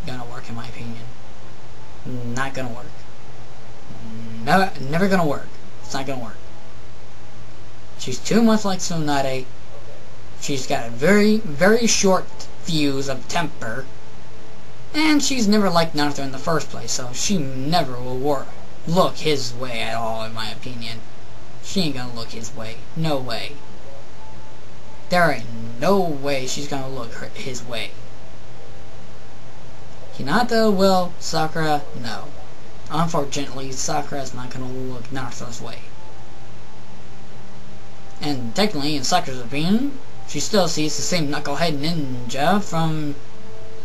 gonna work in my opinion. Not gonna work. Never gonna work. It's not gonna work. She's too much like Tsunade. She's got a very short fuse of temper. And she's never liked Naruto in the first place, so she never will look his way at all, in my opinion. She ain't gonna look his way. No way. There ain't no way she's gonna look his way. Hinata will, Sakura, no. Unfortunately, Sakura's not gonna look Naruto's way. And technically, in Sakura's opinion, she still sees the same knucklehead ninja from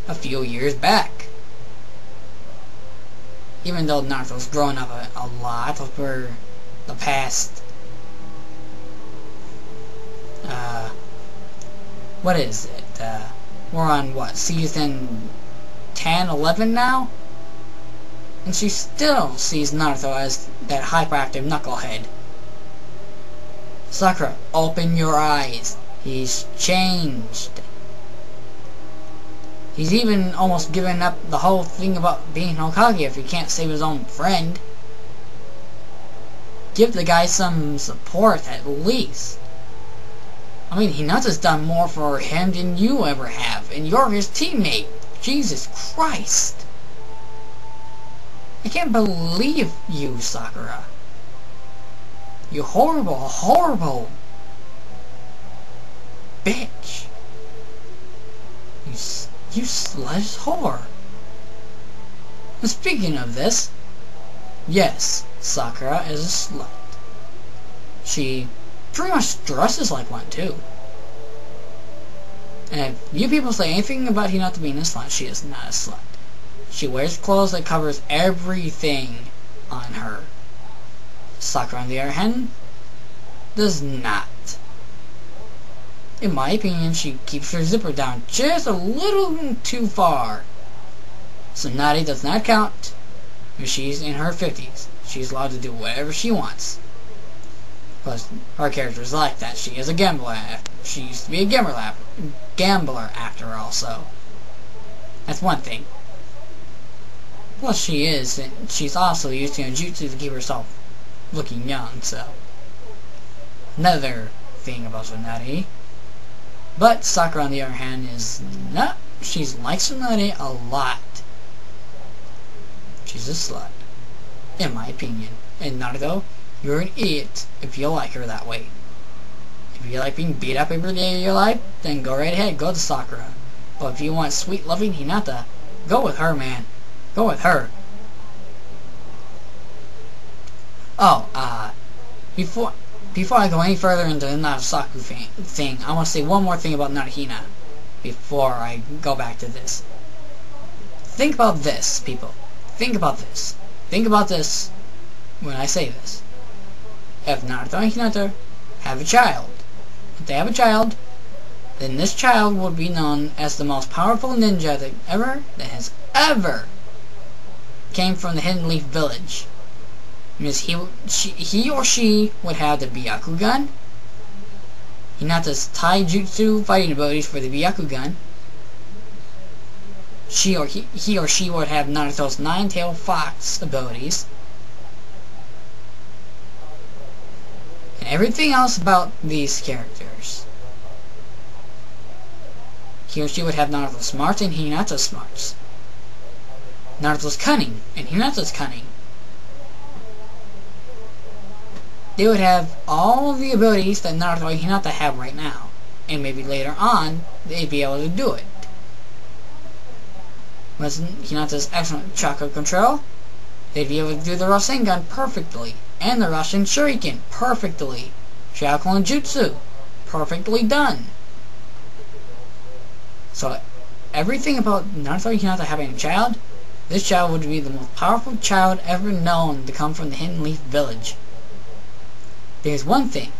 a few years back. Even though Naruto's grown up a lot over the past what is it? We're on what, season 10, 11 now? And she still sees Naruto as that hyperactive knucklehead. Sakura, open your eyes. He's changed. He's even almost given up the whole thing about being Hokage if he can't save his own friend. Give the guy some support at least. I mean, Hinata's done more for him than you ever have, and you're his teammate. Jesus Christ. I can't believe you, Sakura. You horrible, horrible bitch. You sludge whore. And speaking of this, yes, Sakura is a slut. She pretty much dresses like one too. And if you people say anything about Hinata being a slut, she is not a slut. She wears clothes that covers everything on her. Sakura, on the other hand, does not. In my opinion, she keeps her zipper down just a little too far. Tsunade does not count if she's in her 50s. She's allowed to do whatever she wants. Plus, her character is like that. She is a gambler. She used to be a gambler after all, so that's one thing. Plus, she's also using a jutsu to keep herself looking young, so another thing about Tsunade. But Sakura, on the other hand, is not. She's like Tsunade a lot. She's a slut, in my opinion. And Naruto, you're an idiot if you like her that way. If you like being beat up every day of your life, then go right ahead, go to Sakura. But if you want sweet, loving Hinata, go with her, man. Go with her. Oh, before I go any further into the NaruSaku thing, I want to say one more thing about NaruHina before I go back to this. Think about this, people. Think about this. Think about this when I say this. If Naruto and Hinata have a child, then this child will be known as the most powerful ninja that has ever came from the Hidden Leaf Village. Because he or she would have the Byakugan, Hinata's Taijutsu fighting abilities for the Byakugan. He or she would have Naruto's Nine-Tailed Fox abilities. And everything else about these characters. He or she would have Naruto's smarts and Hinata's smarts. Naruto's cunning and Hinata's cunning. They would have all the abilities that Naruto and Hinata have right now. And maybe later on, they'd be able to do it. With Hinata's excellent chakra control, they'd be able to do the Rasengan perfectly. And the Russian Shuriken perfectly. Shaolin Jutsu perfectly done. So, everything about Naruto and Hinata having a child, this child would be the most powerful child ever known to come from the Hidden Leaf Village. There's one thing.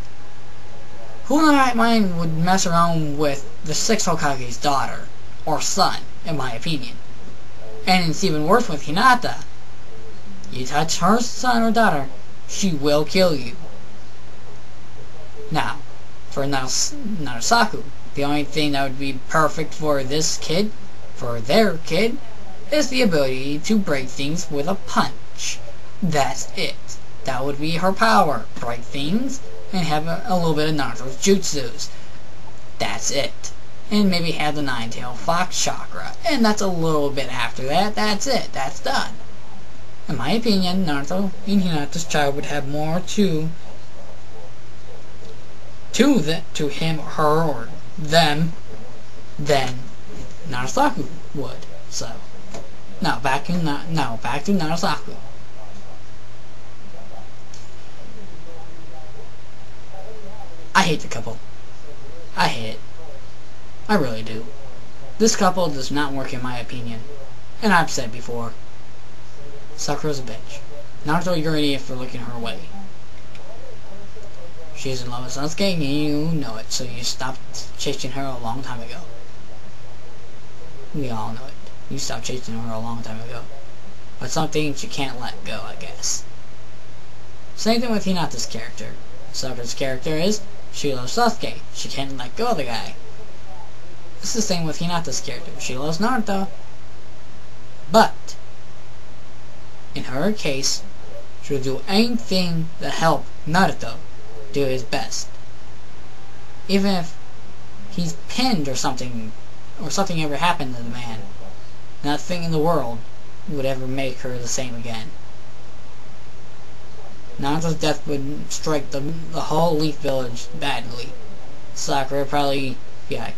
Who in their right mind would mess around with the 6th Hokage's daughter, or son, in my opinion? And it's even worse with Hinata. You touch her son or daughter, she will kill you. Now, for NaruSaku, the only thing that would be perfect for this kid, for their kid, is the ability to break things with a punch. That's it. That would be her power. Break things and have a little bit of Naruto's jutsus. That's it. And maybe have the nine-tailed fox chakra. And that's a little bit after that. That's it. That's done. In my opinion, Naruto and Hinata's child would have more to him, her, or them than NaruSaku would. So, now back to NaruSaku. I hate the couple. I hate it. I really do. This couple does not work in my opinion. And I've said before, Sakura's a bitch. Naruto, you're an idiot for looking her way. She's in love with Sasuke and you know it, so you stopped chasing her a long time ago. We all know it. You stopped chasing her a long time ago. But some things you can't let go, I guess. Same thing with Hinata's character. Sakura's character is, she loves Sasuke. She can't let go of the guy. It's the same with Hinata's character. She loves Naruto. But, in her case, she will do anything to help Naruto do his best. Even if he's pinned or something ever happened to the man, nothing in the world would ever make her the same again. Naruto's death would strike the whole Leaf Village badly. Sakura would probably be like,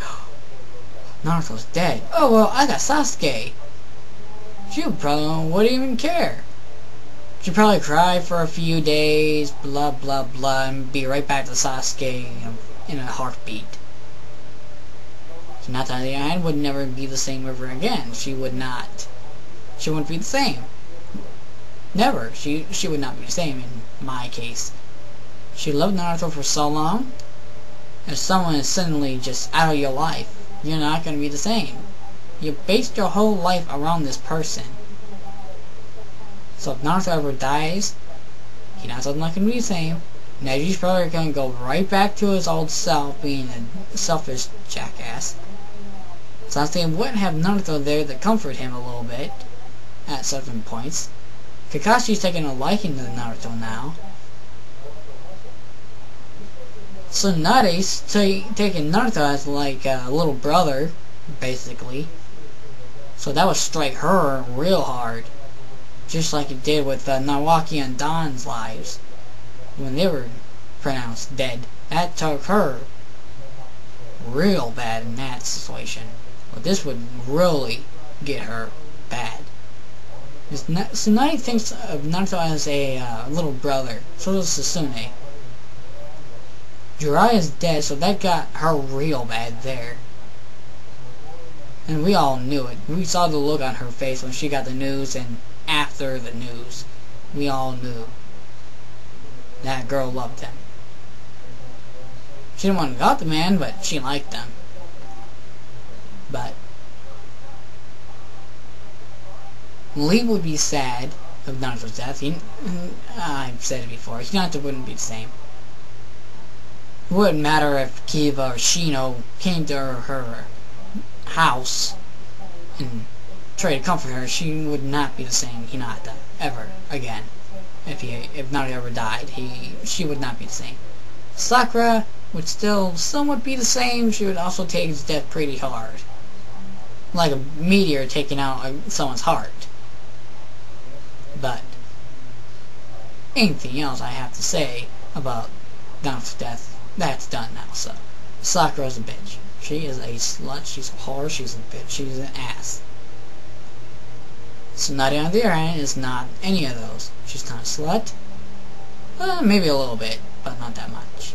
Naruto's dead. Oh well, I got Sasuke. She probably wouldn't even care. She'd probably cry for a few days, blah blah blah, and be right back to Sasuke in a heartbeat. Hinata, on the other hand, would never be the same ever again. She wouldn't be the same. Never. She would not be the same in my case. She loved Naruto for so long. If someone is suddenly just out of your life, you're not going to be the same. You based your whole life around this person. So if Naruto ever dies, Hinata's not going to be the same. Neji's probably going to go right back to his old self, being a selfish jackass. Sasuke wouldn't have Naruto there to comfort him a little bit at certain points. Kakashi's taking a liking to Naruto now. Tsunade's taking Naruto as like a little brother, basically. So that would strike her real hard. Just like it did with Nawaki and Don's lives. When they were pronounced dead. That took her real bad in that situation. But this would really get her bad. Tsunade thinks of Naruto as a little brother. So does Sasune. Jiraiya's dead, so that got her real bad there. And we all knew it. We saw the look on her face when she got the news, and after the news. We all knew that girl loved him. She didn't want to go out the man, but she liked him. But Lee would be sad of Naruto's death. I've said it before. Hinata wouldn't be the same. It wouldn't matter if Kiba or Shino came to her house and tried to comfort her. She would not be the same Hinata ever again. If Naruto ever died, she would not be the same. Sakura would still somewhat be the same. She would also take his death pretty hard, like a meteor taking out someone's heart. But anything else I have to say about Naruto's death, that's done now. So Sakura's a bitch. She is a slut. She's a whore. She's a bitch. She's an ass. Tsunade on the other hand is not any of those. She's not a slut. Maybe a little bit, but not that much.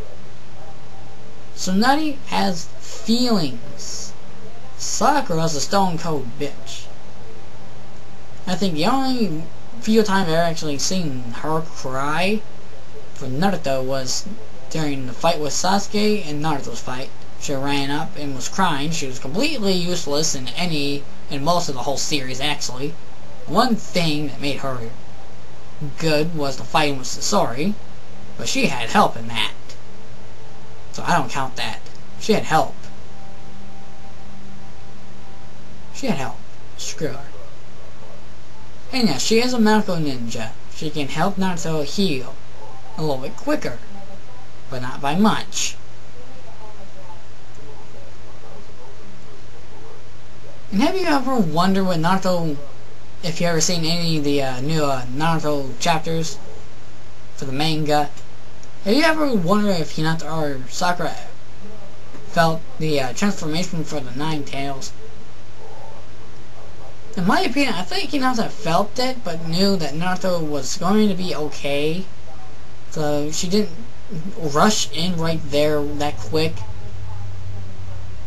Tsunade has feelings. Sakura's a stone cold bitch. I think the only few times I've ever actually seen her cry for Naruto was during the fight with Sasuke and Naruto's fight. She ran up and was crying. She was completely useless in most of the whole series, actually. One thing that made her good was the fighting with Sasori, but she had help in that. So I don't count that. She had help. She had help. Screw her. And yeah, she is a medical ninja. She can help Naruto heal a little bit quicker, but not by much. And have you ever wondered what Naruto, if you ever seen any of the new Naruto chapters for the manga, have you ever wondered if Hinata or Sakura felt the transformation for the 9 tails? In my opinion, I think Hinata felt it, but knew that Naruto was going to be okay. So she didn't rush in right there that quick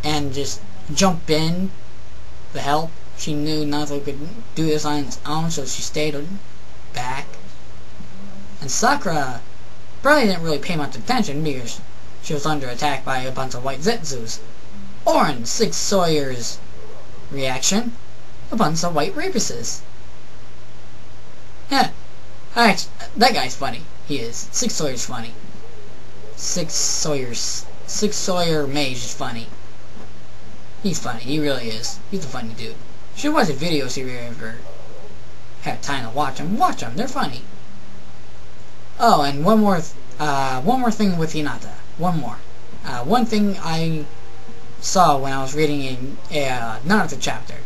and just jump in to help. She knew Naruto could do this on its own, so she stayed back. And Sakura probably didn't really pay much attention because she was under attack by a bunch of white Zetsus. Or in Six Sawyer's reaction, a bunch of white Rebuses. Yeah, actually, that guy's funny. He is. Six Sawyer's funny. Six Sawyer Mage is funny. He's funny. He really is. He's a funny dude. Should watch a video if you ever have time to watch them. Watch them. They're funny. Oh, and one more thing with Hinata. One more. One thing I saw when I was reading a Naruto chapter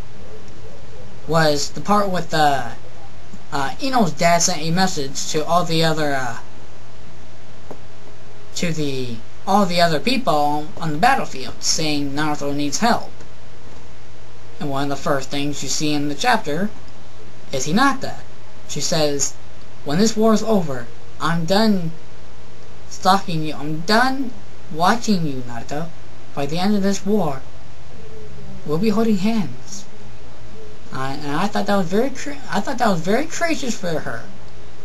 was the part with Ino's dad sent a message to all the other people on the battlefield saying Naruto needs help. And one of the first things you see in the chapter is Hinata. She says, "When this war is over, I'm done stalking you. I'm done watching you, Naruto. By the end of this war, we'll be holding hands." And I thought that was very courageous for her.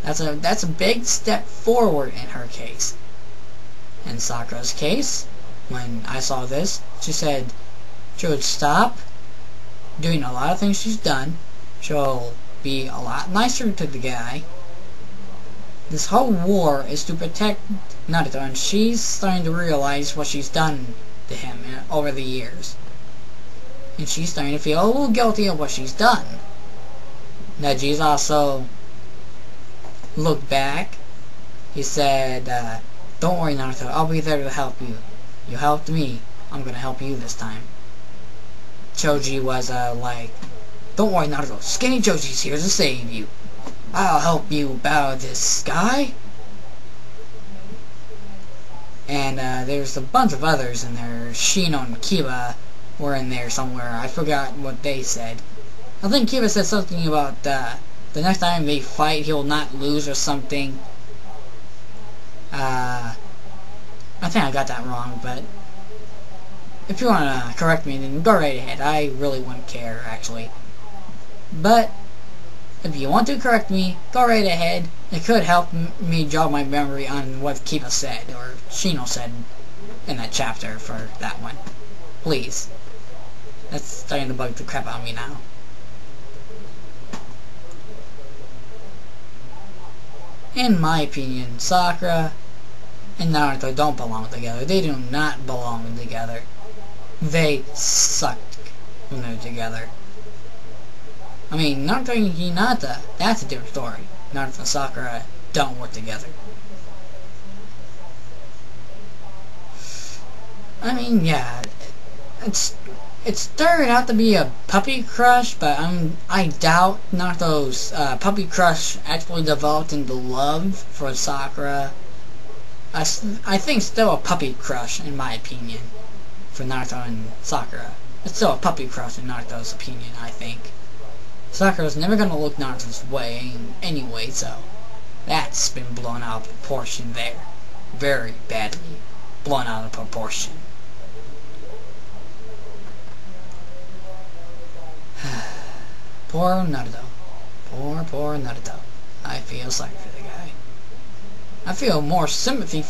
That's a big step forward in her case. In Sakura's case, when I saw this, she said she would stop doing a lot of things she's done. She'll be a lot nicer to the guy. This whole war is to protect Naruto, and she's starting to realize what she's done to him over the years. And she's starting to feel a little guilty of what she's done. Neji's also looked back. He said, "Don't worry, Naruto, I'll be there to help you. You helped me, I'm gonna help you this time." Choji was like, "Don't worry, Naruto, Skinny Choji's here to save you. I'll help you battle this guy." And there's a bunch of others in there. Shino and Kiba were in there somewhere. I forgot what they said. I think Kiba said something about the next time they fight he'll not lose or something. I think I got that wrong, but if you want to correct me, then go right ahead. I really wouldn't care, actually. But if you want to correct me, go right ahead. It could help me jog my memory on what Kiba said, or Shino said in that chapter for that one. Please. That's starting to bug the crap out of me now. In my opinion, Sakura and Naruto don't belong together. They do not belong together. They suck when they're together. I mean, Naruto and Hinata, that's a different story. Naruto and Sakura don't work together. I mean, yeah, it started out to be a puppy crush, but I doubt Naruto's puppy crush actually developed into love for Sakura. I think still a puppy crush, in my opinion, for Naruto and Sakura. It's still a puppy crush in Naruto's opinion, I think. Sakura's never gonna look Naruto's way anyway, so that's been blown out of proportion there. Very badly blown out of proportion. Poor Naruto. Poor Naruto. I feel sorry for the guy. I feel more sympathy for